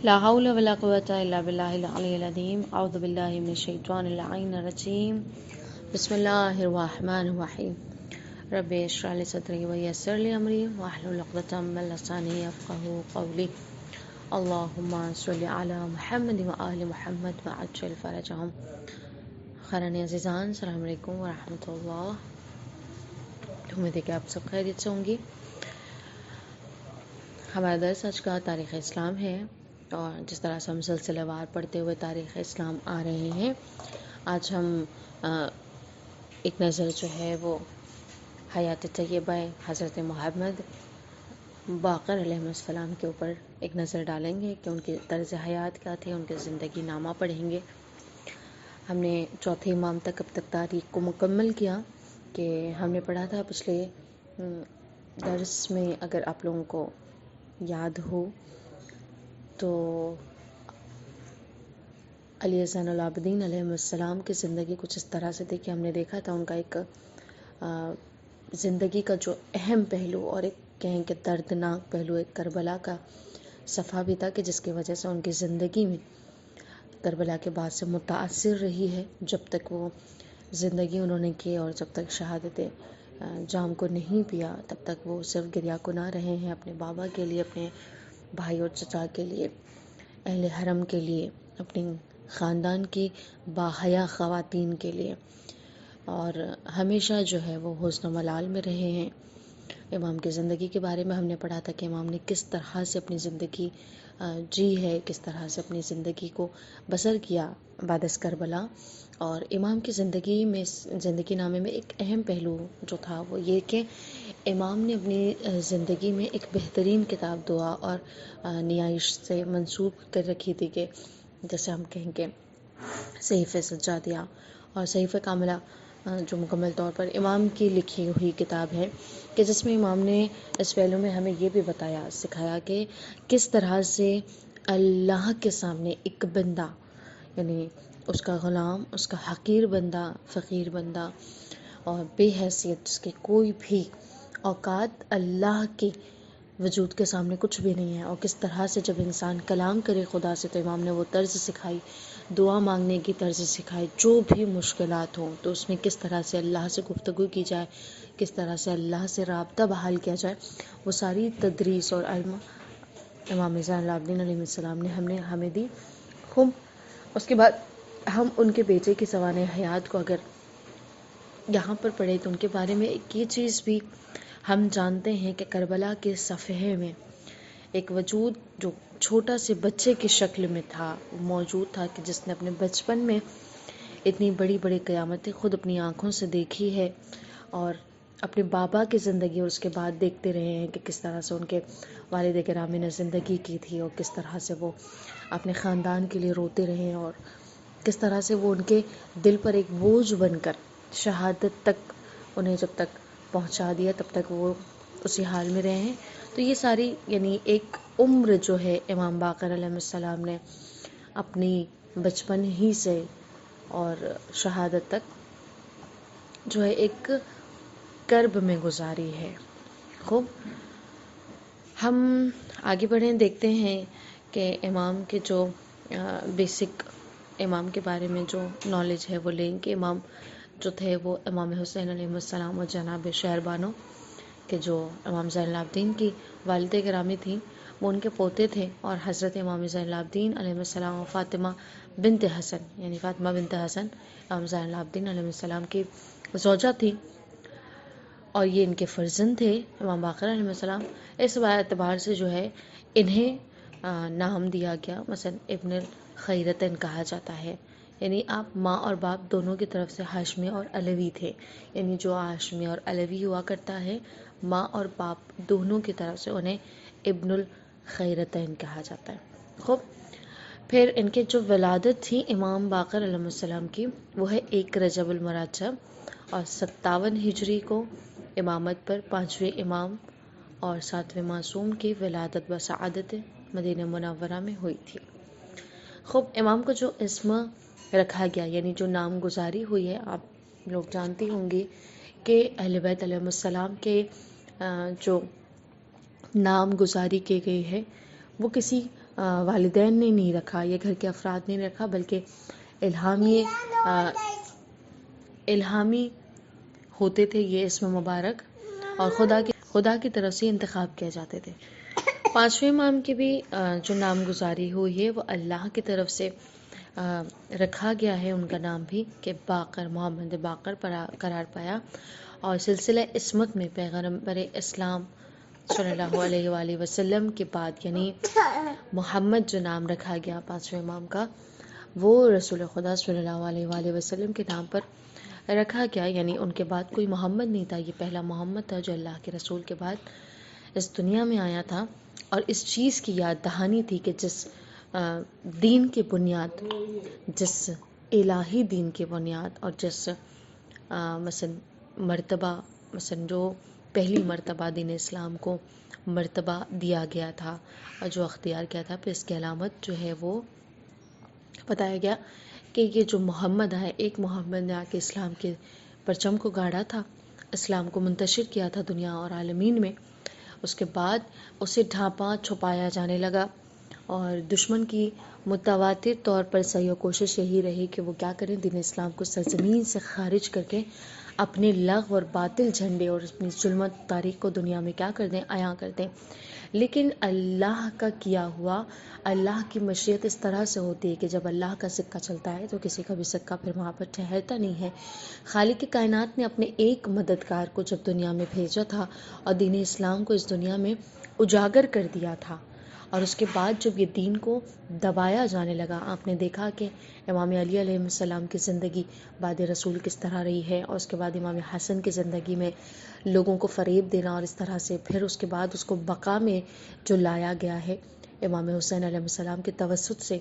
لا حول ولا قوة إلا بالله العلي العظيم أعوذ بالله من الشيطان اللعين الرجيم بسم الله الرحمن الرحيم رب اشرح لي صدري ويسر لي أمري واحلل عقدة من لساني يفقهوا قولي اللهم صل على محمد وآل محمد وعجل فرجهم خیران عزیزان، السلام علیکم ورحمۃ اللہ۔ امید ہے کہ آپ سب خیریت سے ہوں گی۔ ہمارا درس آج کا تاریخ اسلام ہے، اور جس طرح سے ہم سلسلہ وار پڑھتے ہوئے تاریخ اسلام آ رہے ہیں، آج ہم ایک نظر جو ہے وہ حیات طیبہ حضرت محمد باقر علیہ السلام کے اوپر ایک نظر ڈالیں گے کہ ان کی طرز حیات کیا تھی، ان کے زندگی نامہ پڑھیں گے۔ ہم نے چوتھے امام تک اب تک تاریخ کو مکمل کیا کہ ہم نے پڑھا تھا پچھلے درس میں، اگر آپ لوگوں کو یاد ہو تو علی زین العابدین علیہ السلام کی زندگی کچھ اس طرح سے تھی کہ ہم نے دیکھا تھا ان کا ایک زندگی کا جو اہم پہلو اور ایک کہیں کہ دردناک پہلو ایک کربلا کا صفحہ بھی تھا، کہ جس کی وجہ سے ان کی زندگی میں کربلا کے بعد سے متاثر رہی ہے۔ جب تک وہ زندگی انہوں نے کی اور جب تک شہادت جام کو نہیں پیا، تب تک وہ صرف گریہ کناں رہے ہیں اپنے بابا کے لیے، اپنے بھائی اور چچا کے لیے، اہل حرم کے لیے، اپنی خاندان کی باحیا خواتین کے لیے، اور ہمیشہ جو ہے وہ حسن و ملال میں رہے ہیں۔ امام کی زندگی کے بارے میں ہم نے پڑھا تھا کہ امام نے کس طرح سے اپنی زندگی جی ہے، کس طرح سے اپنی زندگی کو بسر کیا بعد از کربلا۔ اور امام کی زندگی میں، زندگی نامے میں ایک اہم پہلو جو تھا وہ یہ کہ امام نے اپنی زندگی میں ایک بہترین کتاب دعا اور نیائش سے منسوب کر رکھی تھی، کہ جیسے ہم کہیں کہ صحیفہ سجادیہ اور صحیفہ کاملہ، جو مکمل طور پر امام کی لکھی ہوئی کتاب ہے، کہ جس میں امام نے اس پہلو میں ہمیں یہ بھی بتایا، سکھایا کہ کس طرح سے اللہ کے سامنے ایک بندہ، یعنی اس کا غلام، اس کا حقیر بندہ، فقیر بندہ اور بے حیثیت، جس کے کوئی بھی اوقات اللہ کے وجود کے سامنے کچھ بھی نہیں ہے، اور کس طرح سے جب انسان کلام کرے خدا سے تو امام نے وہ طرز سکھائی، دعا مانگنے کی طرز سکھائی، جو بھی مشکلات ہوں تو اس میں کس طرح سے اللہ سے گفتگو کی جائے، کس طرح سے اللہ سے رابطہ بحال کیا جائے، وہ ساری تدریس اور علم امام زین العابدین علیہ السلام نے ہمیں دی۔ خوب، اس کے بعد ہم ان کے بیٹے کی سوانح حیات کو اگر یہاں پر پڑھے تو ان کے بارے میں ایک یہ چیز بھی ہم جانتے ہیں کہ کربلا کے صفحے میں ایک وجود جو چھوٹا سے بچے کی شکل میں تھا، موجود تھا، کہ جس نے اپنے بچپن میں اتنی بڑی بڑی قیامتیں خود اپنی آنکھوں سے دیکھی ہے، اور اپنے بابا کی زندگی اور اس کے بعد دیکھتے رہے ہیں کہ کس طرح سے ان کے والد گرامی نے زندگی کی تھی، اور کس طرح سے وہ اپنے خاندان کے لیے روتے رہے، اور کس طرح سے وہ ان کے دل پر ایک بوجھ بن کر شہادت تک انہیں جب تک پہنچا دیا تب تک وہ اسی حال میں رہے ہیں۔ تو یہ ساری، یعنی ایک عمر جو ہے امام باقر علیہ السلام نے اپنی بچپن ہی سے اور شہادت تک جو ہے ایک کرب میں گزاری ہے۔ خوب، ہم آگے بڑھیں، دیکھتے ہیں کہ امام کے جو بیسک امام کے بارے میں جو نالج ہے وہ لیں کہ امام جو تھے وہ امام حسین علیہ السلام اور جناب شہربانو، کہ جو امام زین العابدین کی والد گرامی تھیں، وہ ان کے پوتے تھے، اور حضرت امام زین العابدین علیہ السلام و فاطمہ بنت حسن، یعنی فاطمہ بنت حسن امام زین العابدین علیہ السلام کی زوجہ تھی، اور یہ ان کے فرزند تھے امام باقر علیہ السلام۔ اس اعتبار سے جو ہے انہیں نام دیا گیا، مثلا ابن الخیرتین کہا جاتا ہے، یعنی آپ ماں اور باپ دونوں کی طرف سے ہاشمی اور علوی تھے، یعنی جو ہاشمی اور علوی ہوا کرتا ہے، ماں اور باپ دونوں کی طرف سے انہیں ابن الخیرتین کہا جاتا ہے۔ خوب، پھر ان کے جو ولادت تھی امام باقر علیہ السلام کی، وہ ہے 1 رجب المرجب اور 57 ہجری کو امامت پر 5ویں امام اور 7ویں معصوم کی ولادت بسعادت مدینہ منورہ میں ہوئی تھی۔ خوب، امام کو جو اسم رکھا گیا، یعنی جو نام گزاری ہوئی ہے، آپ لوگ جانتی ہوں گی کہ اہل بیت علیہ السلام کے جو نام گزاری کی گئی ہے وہ کسی والدین نے نہیں رکھا، یہ گھر کے افراد نے نہیں رکھا، بلکہ الہامی ہوتے تھے یہ اسم مبارک، اور خدا کی طرف سے انتخاب کیے جاتے تھے۔ پانچویں امام کی بھی جو نام گزاری ہوئی ہے وہ اللہ کی طرف سے رکھا گیا ہے ان کا نام بھی، کہ باقر، محمد باقر قرار پایا، اور سلسلہ عصمت میں پیغمبر اسلام صلی اللہ علیہ وآلہ وسلم کے بعد یعنی محمد جو نام رکھا گیا پانچویں امام کا، وہ رسول خدا صلی اللہ علیہ وآلہ وسلم کے نام پر رکھا گیا، یعنی ان کے بعد کوئی محمد نہیں تھا، یہ پہلا محمد تھا جو اللہ کے رسول کے بعد اس دنیا میں آیا تھا۔ اور اس چیز کی یاد دہانی تھی کہ جس دین کی بنیاد، جس الہی دین کی بنیاد، اور جس مثلا جو پہلی مرتبہ دین اسلام کو مرتبہ دیا گیا تھا اور جو اختیار کیا تھا، پھر اس کی علامت جو ہے وہ بتایا گیا کہ یہ جو محمد ہے، ایک محمد نے آ کے اسلام کے پرچم کو گاڑا تھا، اسلام کو منتشر کیا تھا دنیا اور عالمین میں۔ اس کے بعد اسے ڈھانپا چھپایا جانے لگا، اور دشمن کی متواتر طور پر سعی و کوشش یہی رہی کہ وہ کیا کریں، دین اسلام کو سرزمین سے خارج کر کے اپنے لغو اور باطل جھنڈے اور اپنی ظلمت تاریخ کو دنیا میں کیا کر دیں، عیاں کر دیں۔ لیکن اللہ کا کیا ہوا، اللہ کی مشیت اس طرح سے ہوتی ہے کہ جب اللہ کا سکہ چلتا ہے تو کسی کا بھی سکہ پھر وہاں پر ٹھہرتا نہیں ہے۔ خالق کائنات نے اپنے ایک مددگار کو جب دنیا میں بھیجا تھا اور دین اسلام کو اس دنیا میں اجاگر کر دیا تھا، اور اس کے بعد جب یہ دین کو دبایا جانے لگا، آپ نے دیکھا کہ امام علی علیہ السلام کی زندگی بعد رسول کس طرح رہی ہے، اور اس کے بعد امام حسن کی زندگی میں لوگوں کو فریب دینا اور اس طرح سے، پھر اس کے بعد اس کو بقا میں جو لایا گیا ہے امام حسین علیہ السلام کے توسط سے،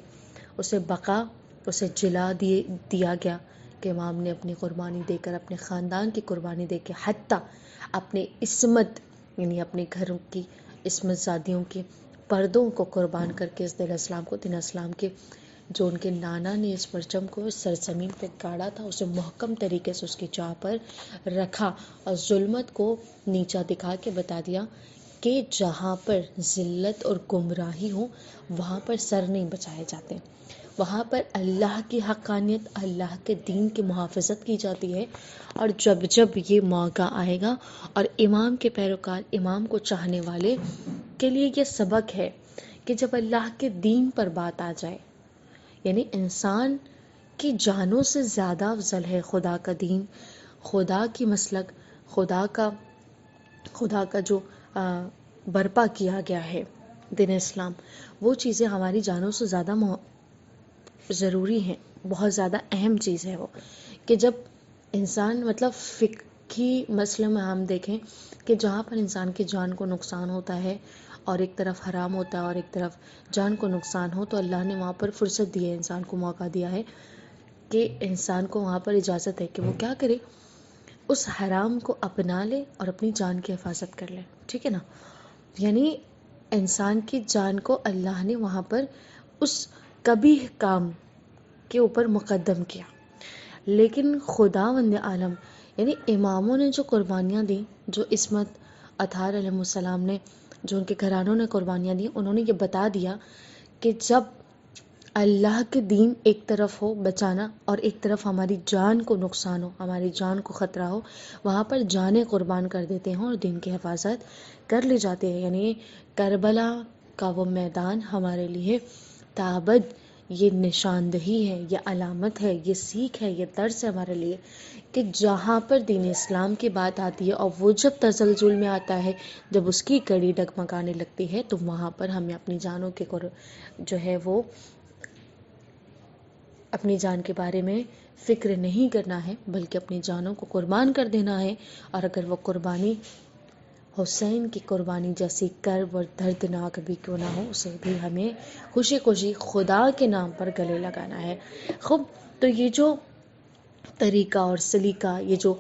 اسے بقا، اسے جلا دیا گیا کہ امام نے اپنی قربانی دے کر، اپنے خاندان کی قربانی دے کے، حتیٰ اپنے عصمت یعنی اپنے گھروں کی عصمت زادیوں کے پردوں کو قربان کر کے اس دین اسلام کے جو ان کے نانا نے اس پرچم کو اس سرزمین پہ گاڑا تھا، اسے محکم طریقے سے اس کی جا پر رکھا، اور ظلمت کو نیچا دکھا کے بتا دیا کہ جہاں پر ذلت اور گمراہی ہو وہاں پر سر نہیں بچائے جاتے، وہاں پر اللہ کی حقانیت، اللہ کے دین کی محافظت کی جاتی ہے۔ اور جب جب یہ موقع آئے گا، اور امام کے پیروکار، امام کو چاہنے والے کے لیے یہ سبق ہے کہ جب اللہ کے دین پر بات آ جائے، یعنی انسان کی جانوں سے زیادہ افضل ہے خدا کا دین، خدا کی مسلک، خدا کا جو برپا کیا گیا ہے دین اسلام، وہ چیزیں ہماری جانوں سے زیادہ ضروری ہیں، بہت زیادہ اہم چیز ہے وہ، کہ جب انسان مطلب فقہی مسئلے میں ہم دیکھیں کہ جہاں پر انسان کی جان کو نقصان ہوتا ہے اور ایک طرف حرام ہوتا ہے اور ایک طرف جان کو نقصان ہو، تو اللہ نے وہاں پر فرصت دی ہے، انسان کو موقع دیا ہے کہ انسان کو وہاں پر اجازت ہے کہ وہ کیا کرے، اس حرام کو اپنا لے اور اپنی جان کی حفاظت کر لے، ٹھیک ہے نا۔ یعنی انسان کی جان کو اللہ نے وہاں پر اس قبیح کام کے اوپر مقدم کیا، لیکن خداوند عالم یعنی اماموں نے جو قربانیاں دیں، جو عصمت اطہار علیہ السلام نے، جو ان کے گھرانوں نے قربانیاں دیں، انہوں نے یہ بتا دیا کہ جب اللہ کے دین ایک طرف ہو بچانا اور ایک طرف ہماری جان کو نقصان ہو، ہماری جان کو خطرہ ہو، وہاں پر جانیں قربان کر دیتے ہیں اور دین کی حفاظت کر لی جاتے ہیں۔ یعنی کربلا کا وہ میدان ہمارے لیے تابد یہ نشاندہی ہے، یہ علامت ہے، یہ سیکھ ہے، یہ درس ہے ہمارے لیے کہ جہاں پر دین اسلام کی بات آتی ہے اور وہ جب تزلزل میں آتا ہے، جب اس کی کڑی ڈگمگانے لگتی ہے، تو وہاں پر ہمیں اپنی جانوں کے جو ہے وہ اپنی جان کے بارے میں فکر نہیں کرنا ہے، بلکہ اپنی جانوں کو قربان کر دینا ہے، اور اگر وہ قربانی حسین کی قربانی جیسی کرب اور دردناک بھی کیوں نہ ہو، اسے بھی ہمیں خوشی خوشی خدا کے نام پر گلے لگانا ہے۔ خوب، تو یہ جو طریقہ اور سلیقہ، یہ جو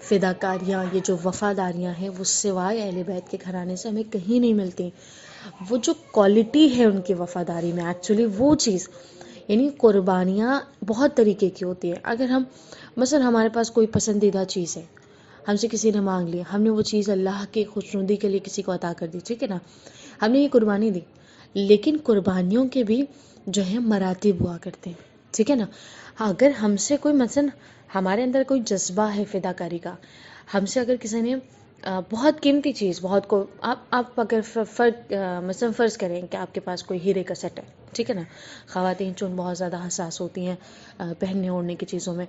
فداکاریاں، یہ جو وفاداریاں ہیں، وہ سوائے اہل بیت کے گھرانے سے ہمیں کہیں نہیں ملتی۔ وہ جو کوالٹی ہے ان کی وفاداری میں، ایکچولی وہ چیز، یعنی قربانیاں بہت طریقے کی ہوتی ہیں۔ اگر ہم مثلا ہمارے پاس کوئی پسندیدہ چیز ہے، ہم سے کسی نے مانگ لیا، ہم نے وہ چیز اللہ کے خوشنودی کے لیے کسی کو عطا کر دی، ٹھیک ہے نا، ہم نے یہ قربانی دی، لیکن قربانیوں کے بھی جو ہے مراتب ہوا کرتے ہیں، ٹھیک ہے نا. اگر ہم سے کوئی مثلاً ہمارے اندر کوئی جذبہ ہے فدا کاری کا، ہم سے اگر کسی نے بہت قیمتی چیز، بہت کو آپ اگر مثلاً فرض کریں کہ آپ کے پاس کوئی ہیرے کا سیٹ ہے، ٹھیک ہے نا. خواتین چون بہت زیادہ حساس ہوتی ہیں پہننے اوڑھنے کی چیزوں میں،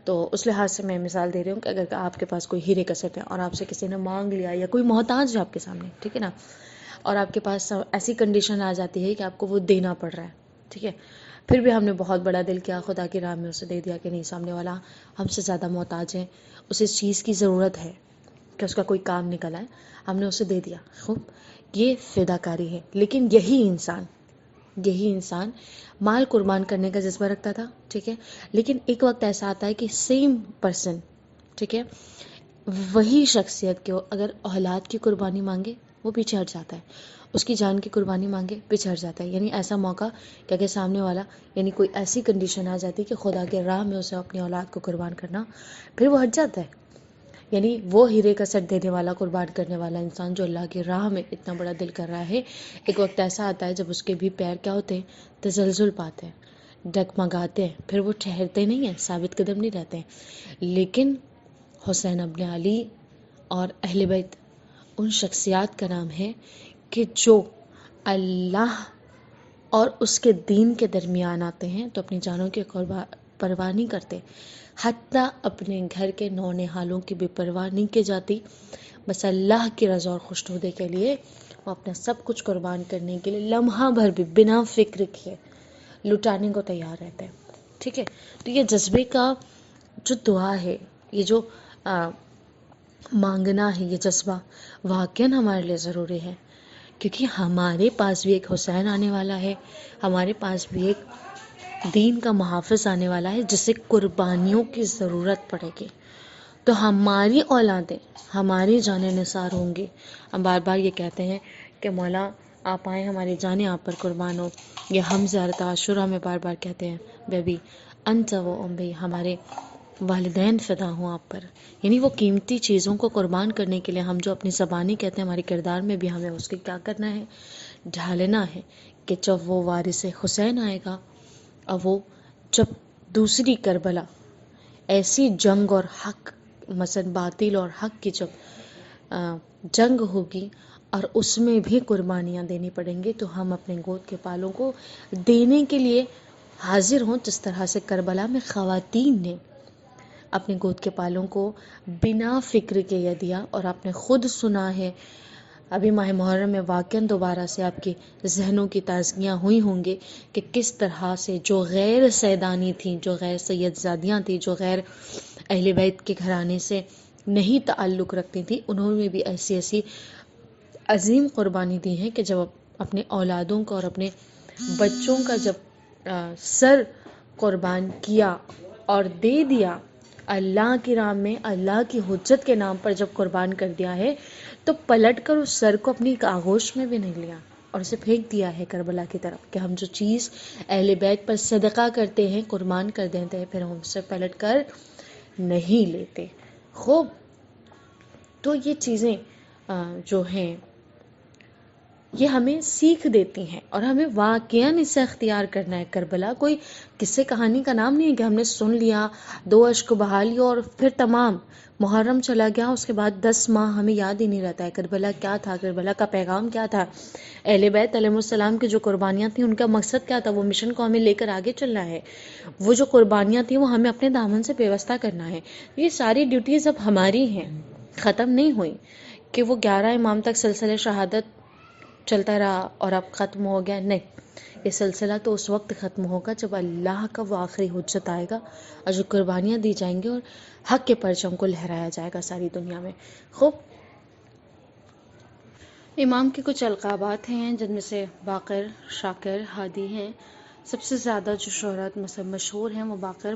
تو اس لحاظ سے میں مثال دے رہی ہوں کہ اگر آپ کے پاس کوئی ہیرے کا سیٹ ہے اور آپ سے کسی نے مانگ لیا، یا کوئی محتاج ہے آپ کے سامنے، ٹھیک ہے نا، اور آپ کے پاس ایسی کنڈیشن آ جاتی ہے کہ آپ کو وہ دینا پڑ رہا ہے، ٹھیک ہے، پھر بھی ہم نے بہت بڑا دل کیا، خدا کی راہ میں اسے دے دیا کہ نہیں، سامنے والا ہم سے زیادہ محتاج ہے، اسے اس چیز کی ضرورت ہے کہ اس کا کوئی کام نکل آئے، ہم نے اسے دے دیا، خوب، یہ فدا کاری ہے. لیکن یہی انسان مال قربان کرنے کا جذبہ رکھتا تھا، ٹھیک ہے، لیکن ایک وقت ایسا آتا ہے کہ سیم پرسن، ٹھیک ہے، وہی شخصیت کے اگر اولاد کی قربانی مانگے وہ پیچھے ہٹ جاتا ہے، اس کی جان کی قربانی مانگے پیچھے ہٹ جاتا ہے. یعنی ایسا موقع کہ اگر سامنے والا، یعنی کوئی ایسی کنڈیشن آ جاتی کہ خدا کے راہ میں اسے اپنی اولاد کو قربان کرنا، پھر وہ ہٹ جاتا ہے. یعنی وہ ہیرے کا سٹ دینے والا، قربان کرنے والا انسان جو اللہ کی راہ میں اتنا بڑا دل کر رہا ہے، ایک وقت ایسا آتا ہے جب اس کے بھی پیر کیا ہوتے ہیں، تزلزل پاتے ہیں، ڈگمگاتے ہیں، پھر وہ ٹھہرتے نہیں ہیں، ثابت قدم نہیں رہتے ہیں. لیکن حسین ابن علی اور اہل بیت ان شخصیات کا نام ہے کہ جو اللہ اور اس کے دین کے درمیان آتے ہیں تو اپنی جانوں کی پرواہ نہیں کرتے، حتیٰ اپنے گھر کے نونہالوں کی بھی پرواہ نہیں کی جاتی. بس اللہ کی رضا اور خوشنودی کے لیے وہ اپنا سب کچھ قربان کرنے کے لیے لمحہ بھر بھی بنا فکر کیے لٹانے کو تیار رہتے ہیں، ٹھیک ہے. تو یہ جذبے کا جو دعا ہے، یہ جو مانگنا ہے، یہ جذبہ واقعاً ہمارے لیے ضروری ہے، کیونکہ ہمارے پاس بھی ایک حسین آنے والا ہے، ہمارے پاس بھی ایک دین کا محافظ آنے والا ہے جسے قربانیوں کی ضرورت پڑے گی. تو ہماری اولادیں ہماری جانیں نثار ہوں گی. ہم بار بار یہ کہتے ہیں کہ مولا آپ آئیں، ہماری جانیں آپ پر قربان ہو. یہ ہم زیارت عاشورہ میں بار بار کہتے ہیں، بیبی انت و امی، ہمارے والدین فدا ہوں آپ پر. یعنی وہ قیمتی چیزوں کو قربان کرنے کے لیے ہم جو اپنی زبانی کہتے ہیں، ہمارے کردار میں بھی ہمیں اس کے کیا کرنا ہے، ڈھالنا ہے. کہ جب وہ وارث حسین آئے گا، اور وہ جب دوسری کربلا، ایسی جنگ اور حق، مثلا باطل اور حق کی جب جنگ ہوگی اور اس میں بھی قربانیاں دینی پڑیں گی، تو ہم اپنے گود کے پالوں کو دینے کے لیے حاضر ہوں، جس طرح سے کربلا میں خواتین نے اپنے گود کے پالوں کو بنا فکر کے یہ دیا. اور آپ نے خود سنا ہے ابھی ماہ محرم میں واقعاً دوبارہ سے آپ کی ذہنوں کی تازگیاں ہوئی ہوں گے کہ کس طرح سے جو غیر سیدانی تھیں، جو غیر سید زادیاں تھیں، جو غیر اہل بیت کے گھرانے سے نہیں تعلق رکھتی تھیں، انہوں نے بھی ایسی ایسی عظیم قربانی دی ہیں کہ جب اپنے اولادوں کو اور اپنے بچوں کا جب سر قربان کیا اور دے دیا اللہ کی راہ میں، اللہ کی حجت کے نام پر جب قربان کر دیا ہے، تو پلٹ کر اس سر کو اپنی آغوش میں بھی نہیں لیا اور اسے پھینک دیا ہے کربلا کی طرف، کہ ہم جو چیز اہل بیت پر صدقہ کرتے ہیں، قربان کر دیتے ہیں، پھر ہم اسے پلٹ کر نہیں لیتے. خوب، تو یہ چیزیں جو ہیں یہ ہمیں سیکھ دیتی ہیں اور ہمیں واقعاً اسے اختیار کرنا ہے. کربلا کوئی قصے کہانی کا نام نہیں ہے کہ ہم نے سن لیا، 2 اشک بہا لیا اور پھر تمام، محرم چلا گیا، اس کے بعد 10 ماہ ہمیں یاد ہی نہیں رہتا ہے کربلا کیا تھا، کربلا کا پیغام کیا تھا، اہل بیت علیہ السلام کی جو قربانیاں تھیں ان کا مقصد کیا تھا. وہ مشن کو ہمیں لے کر آگے چلنا ہے، وہ جو قربانیاں تھیں وہ ہمیں اپنے دامن سے پیوستہ کرنا ہے. یہ ساری ڈیوٹیز اب ہماری ہیں، ختم نہیں ہوئی کہ وہ 11 امام تک سلسلہ شہادت چلتا رہا اور اب ختم ہو گیا. نہیں، یہ سلسلہ تو اس وقت ختم ہوگا جب اللہ کا وہ آخری حجت آئے گا اور جو قربانیاں دی جائیں گی اور حق کے پرچم کو لہرایا جائے گا ساری دنیا میں. خوب، امام کے کچھ القابات ہیں جن میں سے باقر، شاکر، ہادی ہیں. سب سے زیادہ جو شہرت مشہور ہیں وہ باقر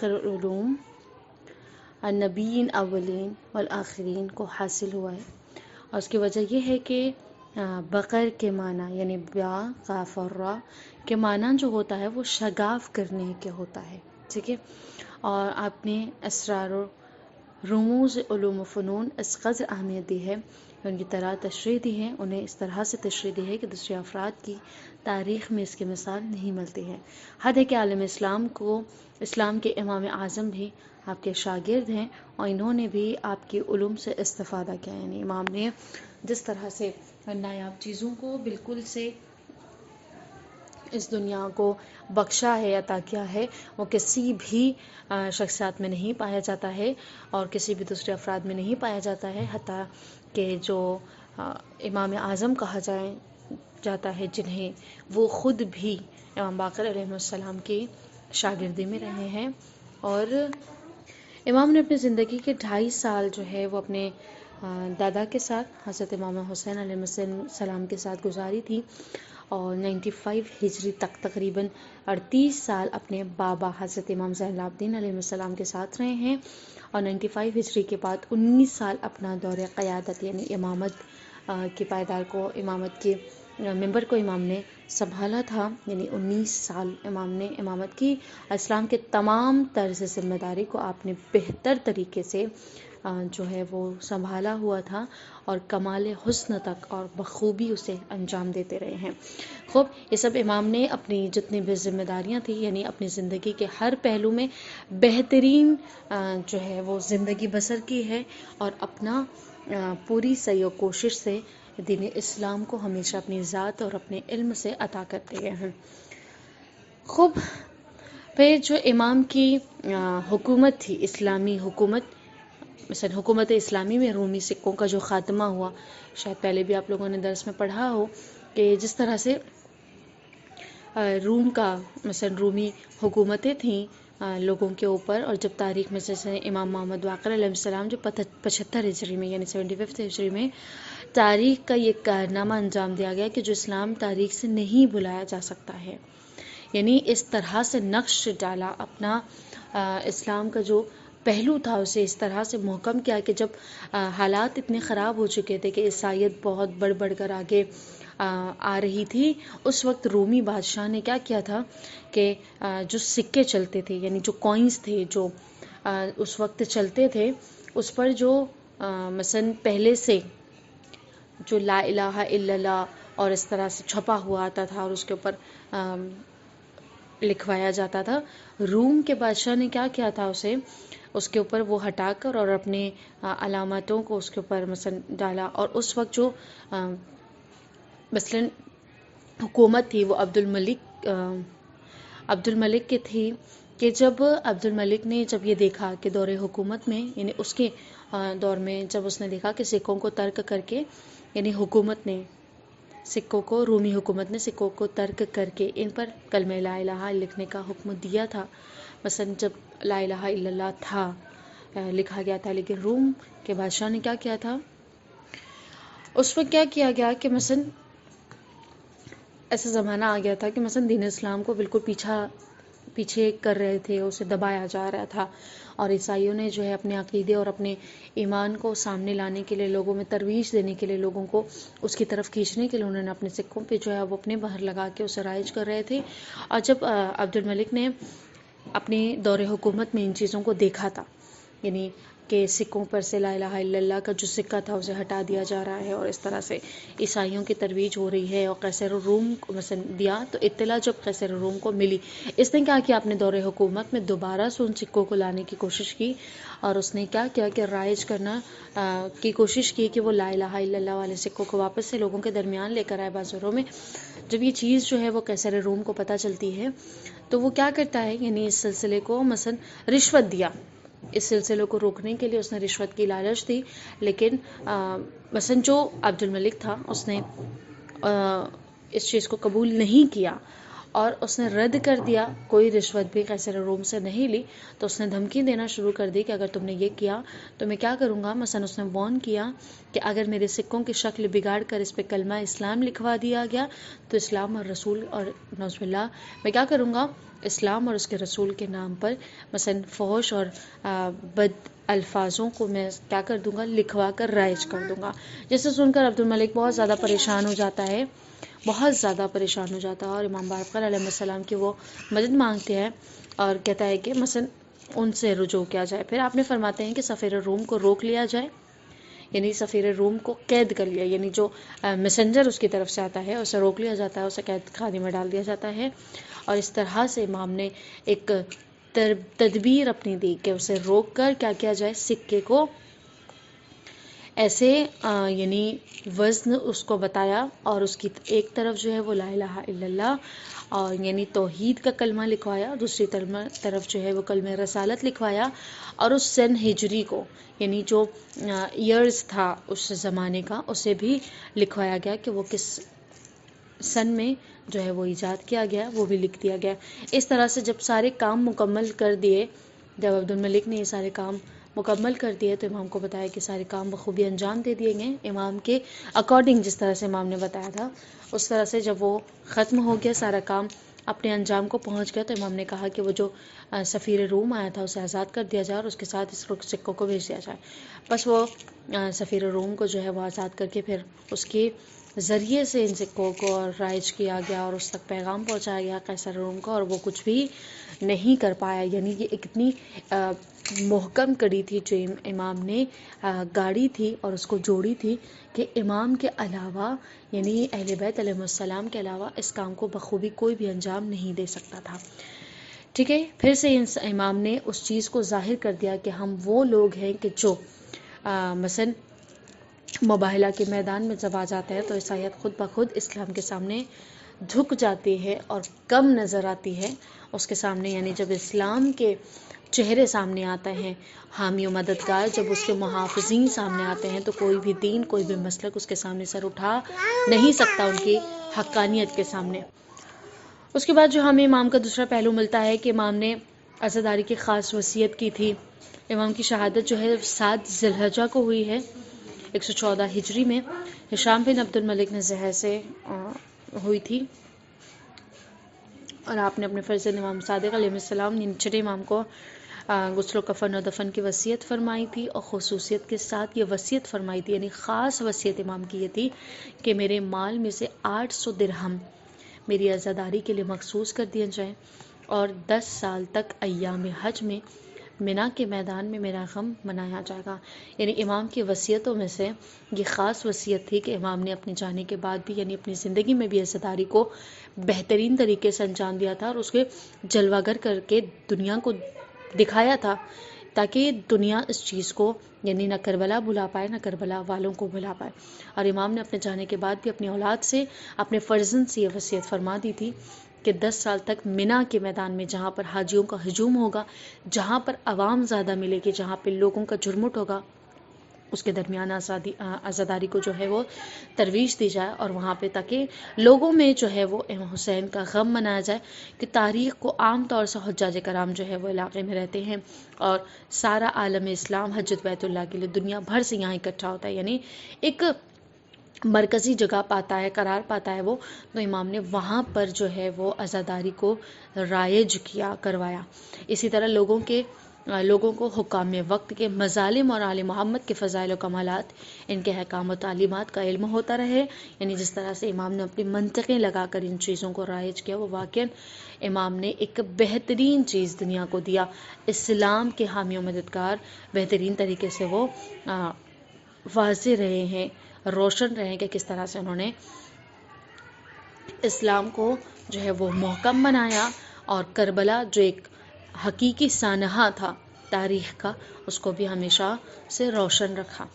العلوم النبیین اولین والآخرین کو حاصل ہوا ہے. اور اس کی وجہ یہ ہے کہ بقر کے معنی یعنی با قاف اور را کے معنی جو ہوتا ہے وہ شگاف کرنے کے ہوتا ہے، ٹھیک ہے. اور آپ نے اسرار و رموز علوم و فنون اس قدر اہمیت دی ہے ان کی طرح تشریح دی ہے، انہیں اس طرح سے تشریح دی ہے کہ دوسرے افراد کی تاریخ میں اس کی مثال نہیں ملتی ہے۔ حد ہے کہ عالم اسلام کے امام اعظم بھی آپ کے شاگرد ہیں، اور انہوں نے بھی آپ کی علوم سے استفادہ کیا، یعنی امام نے جس طرح سے نایاب چیزوں کو بالکل سے اس دنیا کو بخشا ہے، عطا کیا ہے، وہ کسی بھی شخصیات میں نہیں پایا جاتا ہے اور کسی بھی دوسرے افراد میں نہیں پایا جاتا ہے، حتیٰ کہ جو امام اعظم کہا جاتا ہے، جنہیں وہ خود بھی امام باقر علیہ السلام کی شاگردی میں رہے ہیں، اور امام نے اپنی زندگی کے 2.5 سال جو ہے وہ اپنے دادا کے ساتھ حضرت امام حسین علیہ السلام کے ساتھ گزاری تھی، اور 95 ہجری تک تقریباً 38 سال اپنے بابا حضرت امام زین العابدین علیہ السلام کے ساتھ رہے ہیں، اور 95 ہجری کے بعد 19 سال اپنا دور قیادت یعنی امامت کے پائیدار کو، امامت کے ممبر کو امام نے سنبھالا تھا، یعنی 19 سال امام نے امامت کی۔ اسلام کے تمام طرز ذمہ داری کو آپ نے بہتر طریقے سے جو ہے وہ سنبھالا ہوا تھا، اور کمال حسن تک اور بخوبی اسے انجام دیتے رہے ہیں۔ خوب، یہ سب امام نے اپنی جتنی بھی ذمہ داریاں تھیں، یعنی اپنی زندگی کے ہر پہلو میں بہترین جو ہے وہ زندگی بسر کی ہے، اور اپنا پوری سعی و کوشش سے دین اسلام کو ہمیشہ اپنی ذات اور اپنے علم سے عطا کرتے گئے ہیں۔ خوب، پھر جو امام کی حکومت تھی، اسلامی حکومت، مثلا حکومت اسلامی میں رومی سکوں کا جو خاتمہ ہوا، شاید پہلے بھی آپ لوگوں نے درس میں پڑھا ہو کہ جس طرح سے روم کا مثلا رومی حکومتیں تھیں لوگوں کے اوپر، اور جب تاریخ میں جیسے امام محمد باقر علیہ السلام جو 75 ہجری میں یعنی 75 ہجری میں تاریخ کا یہ کارنامہ انجام دیا گیا کہ جو اسلام تاریخ سے نہیں بھلایا جا سکتا ہے، یعنی اس طرح سے نقش ڈالا اپنا اسلام کا جو پہلو تھا، اسے اس طرح سے محکم کیا کہ جب حالات اتنے خراب ہو چکے تھے کہ عیسائیت بہت بڑھ کر آگے آ رہی تھی، اس وقت رومی بادشاہ نے کیا کیا تھا کہ جو سکے چلتے تھے، یعنی جو کوئنز تھے جو اس وقت چلتے تھے، اس پر جو مثلا پہلے سے جو لا الہ الا اللہ اور اس طرح سے چھپا ہوا آتا تھا اور اس کے اوپر لکھوایا جاتا تھا، روم کے بادشاہ نے کیا کیا تھا، اس کے اوپر وہ ہٹا کر اور اپنے علامتوں کو اس کے اوپر مثلا ڈالا، اور اس وقت جو مثلا حکومت تھی وہ عبد الملک کی تھی، کہ جب عبد الملک نے جب یہ دیکھا کہ دور حکومت میں، یعنی اس کے دور میں جب اس نے دیکھا کہ سکوں کو ترک کر کے، یعنی حکومت نے سکوں کو، رومی حکومت نے سکوں کو ترک کر کے ان پر کلمہ لا الہ لکھنے کا حکم دیا تھا، مثلا جب لا الہ الا اللہ تھا لکھا گیا تھا، لیکن روم کے بادشاہ نے کیا کیا تھا، اس وقت کیا کیا گیا کہ مثلا ایسا زمانہ آ گیا تھا کہ مثلا دین اسلام کو بالکل پیچھے کر رہے تھے، اسے دبایا جا رہا تھا، اور عیسائیوں نے جو ہے اپنے عقیدے اور اپنے ایمان کو سامنے لانے کے لیے، لوگوں میں ترویج دینے کے لیے، لوگوں کو اس کی طرف کھینچنے کے لیے، انہوں نے اپنے سکوں پہ جو ہے وہ اپنے باہر لگا کے اسے رائج کر رہے تھے، اور جب عبد الملک نے اپنے دور حکومت میں ان چیزوں کو دیکھا تھا، یعنی کہ سکوں پر سے لا الہ الا اللہ کا جو سکہ تھا اسے ہٹا دیا جا رہا ہے، اور اس طرح سے عیسائیوں کی ترویج ہو رہی ہے، اور قیصر الروم کو مثلا دیا، تو اطلاع جب قیصر الروم کو ملی، اس نے کیا کیا، اپنے دور حکومت میں دوبارہ سے ان سکوں کو لانے کی کوشش کی، اور اس نے کیا کیا کہ رائج کرنا کی کوشش کی کہ وہ لا الہ الا اللہ والے سکوں کو واپس سے لوگوں کے درمیان لے کر آئے بازاروں میں۔ جب یہ چیز جو ہے وہ قیصر الروم کو پتہ چلتی ہے تو وہ کیا کرتا ہے، یعنی اس سلسلے کو مثلا رشوت دیا، اس سلسلے کو روکنے کے لیے اس نے رشوت کی لالچ دی، لیکن مثلا جو عبد الملک تھا اس نے اس چیز کو قبول نہیں کیا، اور اس نے رد کر دیا، کوئی رشوت بھی قیصر الروم سے نہیں لی، تو اس نے دھمکی دینا شروع کر دی کہ اگر تم نے یہ کیا تو میں کیا کروں گا، مثلا اس نے وارن کیا کہ اگر میرے سکوں کی شکل بگاڑ کر اس پہ کلمہ اسلام لکھوا دیا گیا تو اسلام اور رسول اور نعوذ باللہ میں کیا کروں گا، اسلام اور اس کے رسول کے نام پر مثلا فحش اور بد الفاظوں کو میں کیا کر دوں گا، لکھوا کر رائج کر دوں گا۔ جسے سن کر عبد الملک بہت زیادہ پریشان ہو جاتا ہے، بہت زیادہ پریشان ہو جاتا ہے، اور امام باقر علیہ السلام کی وہ مدد مانگتے ہیں اور کہتا ہے کہ مثلا ان سے رجوع کیا جائے۔ پھر آپ نے فرماتے ہیں کہ سفیر روم کو روک لیا جائے، یعنی سفیر روم کو قید کر لیا، یعنی جو میسنجر اس کی طرف سے آتا ہے اسے روک لیا جاتا ہے، اسے قید خانے میں ڈال دیا جاتا ہے. اور اس طرح سے امام نے ایک تدبیر اپنی دی کہ اسے روک کر کیا کیا جائے، سکے کو ایسے یعنی وزن اس کو بتایا، اور اس کی ایک طرف جو ہے وہ لا الہ الا اللہ اور یعنی توحید کا کلمہ لکھوایا، دوسری طرف جو ہے وہ کلمہ رسالت لکھوایا، اور اس سن ہجری کو یعنی جو ایئرز تھا اس زمانے کا اسے بھی لکھوایا گیا کہ وہ کس سن میں جو ہے وہ ایجاد کیا گیا، وہ بھی لکھ دیا گیا. اس طرح سے جب سارے کام مکمل کر دیے، جب عبد الملک نے یہ سارے کام مکمل کر دیے تو امام کو بتایا کہ سارے کام بخوبی انجام دے دیے گئے امام کے اکارڈنگ، جس طرح سے امام نے بتایا تھا اس طرح سے. جب وہ ختم ہو گیا، سارا کام اپنے انجام کو پہنچ گیا، تو امام نے کہا کہ وہ جو سفیر روم آیا تھا اسے آزاد کر دیا جائے اور اس کے ساتھ اس سکوں کو بھیج دیا جائے. بس وہ سفیر روم کو جو ہے وہ آزاد کر کے پھر اس کے ذریعے سے ان سکوں کو رائج کیا گیا اور اس تک پیغام پہنچایا گیا قیصر روم کو، اور وہ کچھ بھی نہیں کر پایا. یعنی یہ اتنی محکم کڑی تھی جو امام نے گاڑی تھی اور اس کو جوڑی تھی کہ امام کے علاوہ یعنی اہل بیت علیہ السلام کے علاوہ اس کام کو بخوبی کوئی بھی انجام نہیں دے سکتا تھا. ٹھیک ہے، پھر سے امام نے اس چیز کو ظاہر کر دیا کہ ہم وہ لوگ ہیں کہ جو مثلا مباہلہ کے میدان میں جب آ جاتا ہے تو عیسائیت خود بخود اسلام کے سامنے جھک جاتی ہے اور کم نظر آتی ہے اس کے سامنے. یعنی جب اسلام کے چہرے سامنے آتے ہیں، حامی و مددگار جب اس کے محافظین سامنے آتے ہیں، تو کوئی بھی دین، کوئی بھی مسلک اس کے سامنے سر اٹھا نہیں سکتا ان کی حقانیت کے سامنے. اس کے بعد جو ہمیں امام کا دوسرا پہلو ملتا ہے کہ امام نے عزاداری کی خاص وصیت کی تھی. امام کی شہادت جو ہے 7 ذی الحجہ کو ہوئی ہے 114 ہجری میں. ہشام بن عبد الملک نے زہر سے ہوئی تھی، اور آپ نے اپنے فرزند امام صادق علیہ السلام یعنی چھٹے امام کو غسل و کفن و دفن کی وصیت فرمائی تھی، اور خصوصیت کے ساتھ یہ وصیت فرمائی تھی، یعنی خاص وصیت امام کی یہ تھی کہ میرے مال میں سے 800 درہم میری عزاداری کے لیے مخصوص کر دیے جائیں، اور 10 سال تک ایام حج میں منا کے میدان میں میرا غم منایا جائے گا. یعنی امام کی وصیتوں میں سے یہ خاص وصیت تھی کہ امام نے اپنے جانے کے بعد بھی یعنی اپنی زندگی میں بھی عزاداری کو بہترین طریقے سے انجام دیا تھا، اور اس کے جلوہ گر کر کے دنیا کو دکھایا تھا تاکہ دنیا اس چیز کو یعنی نہ کربلا بھلا پائے نہ کربلا والوں کو بھلا پائے. اور امام نے اپنے جانے کے بعد بھی اپنی اولاد سے، اپنے فرزند سے یہ وصیت فرما دی تھی کہ 10 سال تک منا کے میدان میں جہاں پر حاجیوں کا ہجوم ہوگا، جہاں پر عوام زیادہ ملے گی، جہاں پہ لوگوں کا جھرمٹ ہوگا، اس کے درمیان عزاداری کو جو ہے وہ ترویج دی جائے، اور وہاں پہ تاکہ لوگوں میں جو ہے وہ امام حسین کا غم منایا جائے. کہ تاریخ کو عام طور سے حجاج کرام جو ہے وہ علاقے میں رہتے ہیں، اور سارا عالم اسلام حجت بیت اللہ کے لیے دنیا بھر سے یہاں اکٹھا ہوتا ہے، یعنی ایک مرکزی جگہ پاتا ہے، قرار پاتا ہے وہ. تو امام نے وہاں پر جو ہے وہ عزاداری کو رائج کروایا. اسی طرح لوگوں کو حکام وقت کے مظالم اور آل محمد کے فضائل و کمالات، ان کے احکام و تعلیمات کا علم ہوتا رہے. یعنی جس طرح سے امام نے اپنی منطقیں لگا کر ان چیزوں کو رائج کیا، وہ واقعاً امام نے ایک بہترین چیز دنیا کو دیا. اسلام کے حامی و مددگار بہترین طریقے سے وہ واضح رہے ہیں، روشن رہے ہیں کہ کس طرح سے انہوں نے اسلام کو جو ہے وہ محکم بنایا، اور کربلا جو ایک حقیقی سانحہ تھا تاریخ کا، اس کو بھی ہمیشہ سے روشن رکھا.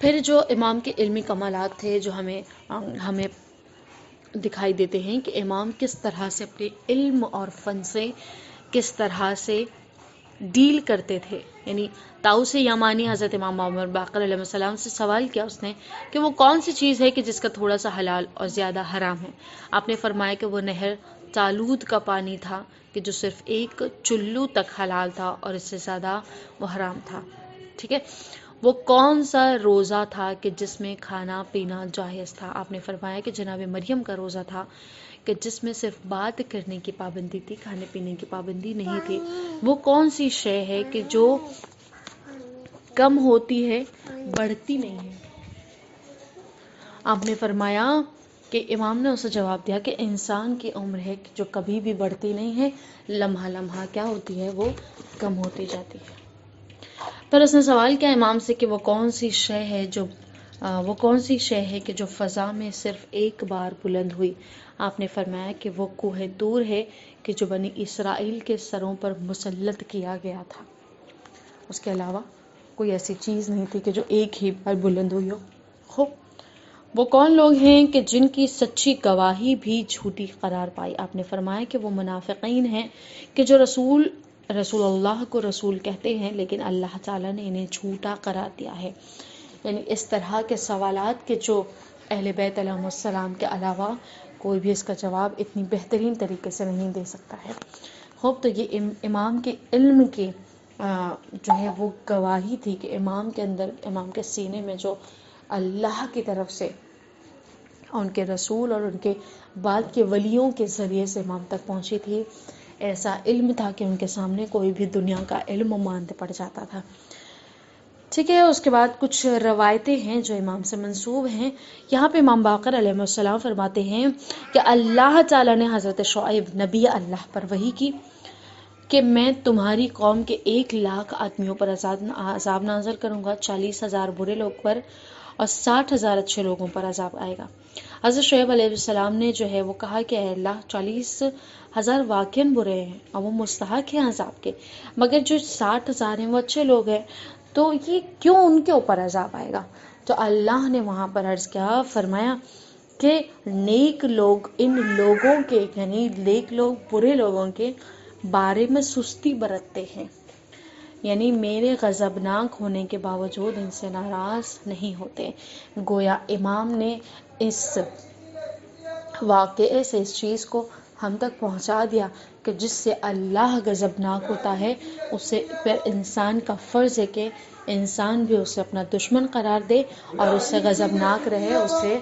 پھر جو امام کے علمی کمالات تھے جو ہمیں دکھائی دیتے ہیں کہ امام کس طرح سے اپنے علم اور فن سے کس طرح سے ڈیل کرتے تھے. یعنی طاؤس یمانی حضرت امام معمر باقر علیہ السلام سے سوال کیا اس نے کہ وہ کون سی چیز ہے کہ جس کا تھوڑا سا حلال اور زیادہ حرام ہے. آپ نے فرمایا کہ وہ نہر تالود کا پانی تھا کہ جو صرف ایک چلو تک حلال تھا اور اس سے زیادہ وہ حرام تھا. ٹھیک ہے، وہ کون سا روزہ تھا کہ جس میں کھانا پینا جائز تھا. آپ نے فرمایا کہ جناب مریم کا روزہ تھا کہ جس میں صرف بات کرنے کی پابندی تھی، کھانے پینے کی پابندی نہیں تھی. وہ کون سی شے ہے کہ جو کم ہوتی ہے بڑھتی نہیں ہے. آپ نے فرمایا کہ امام نے اسے جواب دیا کہ انسان کی عمر ہے جو کبھی بھی بڑھتی نہیں ہے، لمحہ لمحہ کیا ہوتی ہے، وہ کم ہوتی جاتی ہے. پر اس نے سوال کیا امام سے کہ وہ کون سی شے ہے کہ جو فضا میں صرف ایک بار بلند ہوئی. آپ نے فرمایا کہ وہ کوہ طور ہے کہ جو بنی اسرائیل کے سروں پر مسلط کیا گیا تھا. اس کے علاوہ کوئی ایسی چیز نہیں تھی کہ جو ایک ہی بار بلند ہوئی ہو. خوب، وہ کون لوگ ہیں کہ جن کی سچی گواہی بھی جھوٹی قرار پائی. آپ نے فرمایا کہ وہ منافقین ہیں کہ جو رسول اللہ کو رسول کہتے ہیں لیکن اللہ تعالیٰ نے انہیں جھوٹا قرار دیا ہے. یعنی اس طرح کے سوالات کے جو اہل بیت علیہ السلام کے علاوہ کوئی بھی اس کا جواب اتنی بہترین طریقے سے نہیں دے سکتا ہے. خوب، تو یہ امام کے علم کی جو ہے وہ گواہی تھی کہ امام کے اندر، امام کے سینے میں جو اللہ کی طرف سے ان کے رسول اور ان کے بعد کے ولیوں کے ذریعے سے امام تک پہنچی تھی، ایسا علم تھا کہ ان کے سامنے کوئی بھی دنیا کا علم ماند پڑ جاتا تھا. ٹھیک ہے، اس کے بعد کچھ روایتیں ہیں جو امام سے منسوب ہیں. یہاں پہ امام باقر علیہ السلام فرماتے ہیں کہ اللہ تعالیٰ نے حضرت شعیب نبی اللہ پر وحی کی کہ میں تمہاری قوم کے 1,00,000 آدمیوں پر عذاب نازل کروں گا، 40,000 برے لوگ پر اور 60,000 اچھے لوگوں پر عذاب آئے گا. حضرت شعیب علیہ السلام نے جو ہے وہ کہا کہ اے اللہ، 40,000 واقعاً برے ہیں اور وہ مستحق ہیں عذاب کے، مگر جو 60,000 ہیں وہ اچھے لوگ ہیں، تو یہ کیوں ان کے اوپر عذاب آئے گا؟ تو اللہ نے وہاں پر عرض کیا، فرمایا کہ نیک لوگ ان لوگوں کے، یعنی نیک لوگ برے لوگوں کے بارے میں سستی برتتے ہیں، یعنی میرے غضبناک ہونے کے باوجود ان سے ناراض نہیں ہوتے. گویا امام نے اس واقعے سے اس چیز کو ہم تک پہنچا دیا کہ جس سے اللہ غضبناک ہوتا ہے، اس سے پھر انسان کا فرض ہے کہ انسان بھی اسے اپنا دشمن قرار دے اور اس سے غضبناک رہے، اس سے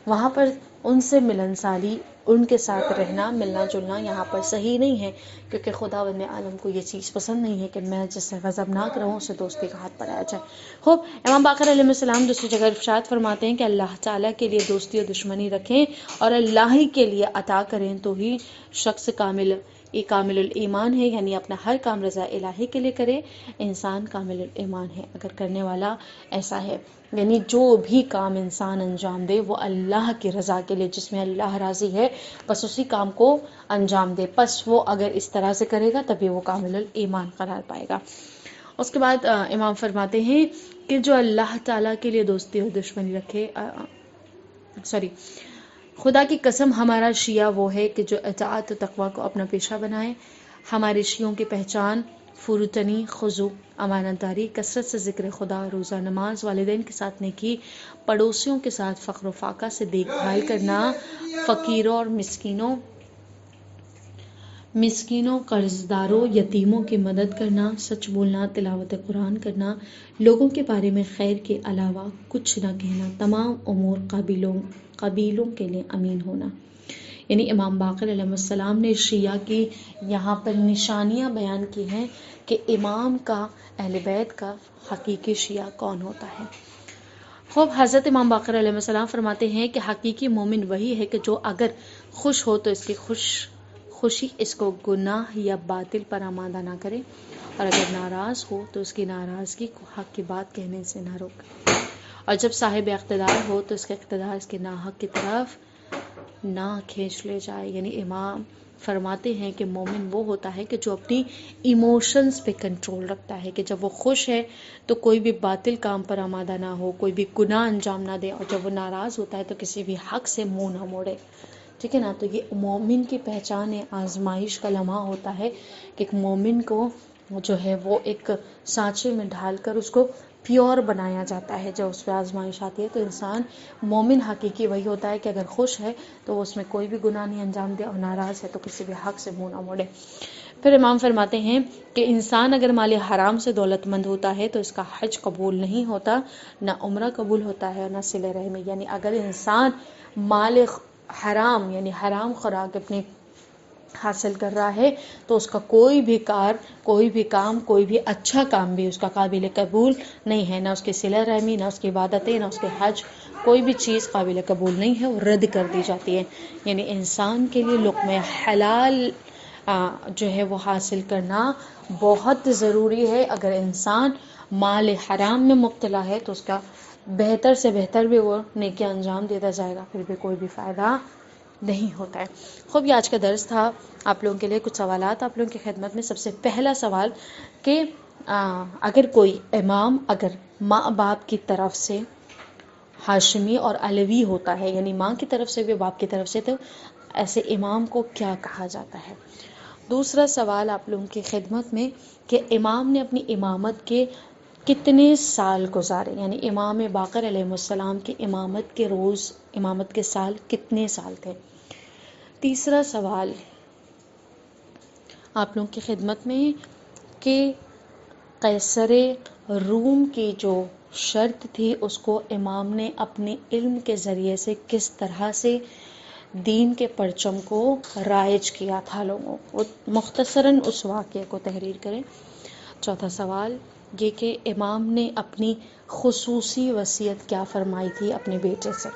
وہاں پر ان سے ملنساری، ان کے ساتھ رہنا، ملنا جلنا یہاں پر صحیح نہیں ہے، کیونکہ خداوند عالم کو یہ چیز پسند نہیں ہے کہ میں جس سے غضبناک رہوں اسے دوستی کا ہاتھ بڑھایا جائے. خوب، امام باقر علیہ السلام دوسری جگہ ارشاد فرماتے ہیں کہ اللہ تعالیٰ کے لیے دوستی اور دشمنی رکھیں اور اللہ ہی کے لیے عطا کریں تو ہی شخص کامل الایمان ہے، یعنی اپنا ہر کام رضا الہی کے لیے کرے. انسان کامل الایمان ہے اگر کرنے والا ایسا ہے، یعنی جو بھی کام انسان انجام دے وہ اللہ کی رضا کے لیے، جس میں اللہ راضی ہے بس اسی کام کو انجام دے. پس وہ اگر اس طرح سے کرے گا تبھی وہ کامل الایمان قرار پائے گا. اس کے بعد امام فرماتے ہیں کہ جو اللہ تعالیٰ کے لیے دوستی اور دشمنی رکھے، خدا کی قسم ہمارا شیعہ وہ ہے کہ جو اطاعت و تقوی کو اپنا پیشہ بنائے. ہمارے شیعوں کی پہچان فروتنی، خضوع، امانت داری، کثرت سے ذکر خدا، روزہ نماز، والدین کے ساتھ نیکی، پڑوسیوں کے ساتھ فقر و فاقہ سے دیکھ بھال کرنا، فقیروں اور مسکینوں، قرضداروں، یتیموں کی مدد کرنا، سچ بولنا، تلاوت قرآن کرنا، لوگوں کے بارے میں خیر کے علاوہ کچھ نہ کہنا، تمام امور قبیلوں کے لیے امین ہونا. یعنی امام باقر علیہ السلام نے شیعہ کی یہاں پر نشانیاں بیان کی ہیں کہ امام کا، اہل بیت کا حقیقی شیعہ کون ہوتا ہے. خوب، حضرت امام باقر علیہ السلام فرماتے ہیں کہ حقیقی مومن وہی ہے کہ جو اگر خوش ہو تو اس کی خوشی اس کو گناہ یا باطل پر آمادہ نہ کرے، اور اگر ناراض ہو تو اس کی ناراضگی کو حق کی بات کہنے سے نہ روکے، اور جب صاحب اقتدار ہو تو اس کے اقتدار اس کے ناحق کی طرف نہ کھینچ لے جائے. یعنی امام فرماتے ہیں کہ مومن وہ ہوتا ہے کہ جو اپنی ایموشنز پہ کنٹرول رکھتا ہے، کہ جب وہ خوش ہے تو کوئی بھی باطل کام پر آمادہ نہ ہو، کوئی بھی گناہ انجام نہ دے، اور جب وہ ناراض ہوتا ہے تو کسی بھی حق سے منہ نہ موڑے. ٹھیک ہے نا. تو یہ مومن کی پہچان ہے. آزمائش کا لمحہ ہوتا ہے کہ ایک مومن کو جو ہے وہ ایک سانچے میں ڈھال کر اس کو پیور بنایا جاتا ہے. جب اس پہ آزمائش آتی ہے تو انسان مومن حقیقی وہی ہوتا ہے کہ اگر خوش ہے تو اس میں کوئی بھی گناہ نہیں انجام دے، اور ناراض ہے تو کسی بھی حق سے منہ نہ موڑے. پھر امام فرماتے ہیں کہ انسان اگر مال حرام سے دولت مند ہوتا ہے تو اس کا حج قبول نہیں ہوتا، نہ عمرہ قبول ہوتا ہے، اور نہ صلہ رحمی. یعنی اگر انسان مال حرام، یعنی حرام خوراک اپنے حاصل کر رہا ہے تو اس کا کوئی بھی کام، کوئی بھی اچھا کام بھی اس کا قابل قبول نہیں ہے. نہ اس کی صلہ رحمی، نہ اس کی عبادتیں، نہ اس کے حج، کوئی بھی چیز قابل قبول نہیں ہے، وہ رد کر دی جاتی ہے. یعنی انسان کے لیے لقمہ حلال جو ہے وہ حاصل کرنا بہت ضروری ہے. اگر انسان مال حرام میں مبتلا ہے تو اس کا بہتر سے بہتر بھی وہ نیکی انجام دیتا جائے گا، پھر بھی کوئی بھی فائدہ نہیں ہوتا ہے۔ خوب، یہ آج کا درس تھا آپ لوگوں کے لیے۔ کچھ سوالات آپ لوگوں کی خدمت میں۔ سب سے پہلا سوال کہ اگر کوئی امام اگر ماں باپ کی طرف سے ہاشمی اور علوی ہوتا ہے، یعنی ماں کی طرف سے بھی باپ کی طرف سے، تو ایسے امام کو کیا کہا جاتا ہے؟ دوسرا سوال آپ لوگوں کی خدمت میں کہ امام نے اپنی امامت کے کتنے سال گزارے، یعنی امام باقر علیہ السلام کی امامت کے روز، امامت کے سال کتنے سال تھے؟ تیسرا سوال آپ لوگوں کی خدمت میں کہ قیصر روم کی جو شرط تھی اس کو امام نے اپنے علم کے ذریعے سے کس طرح سے دین کے پرچم کو رائج کیا تھا لوگوں کو، مختصراً اس واقعے کو تحریر کریں۔ چوتھا سوال یہ کہ امام نے اپنی خصوصی وصیت کیا فرمائی تھی اپنے بیٹے سے۔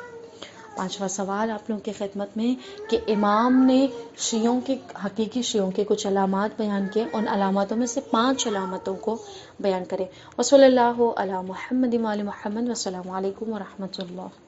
پانچواں سوال آپ لوگوں کی خدمت میں کہ امام نے شیعوں کے، حقیقی شیعوں کے کچھ علامات بیان کیے، ان علاماتوں میں سے 5 علامتوں کو بیان کریں۔ وصلی اللہ علی محمد وعلی محمد، والسلام علیکم ورحمۃ اللہ۔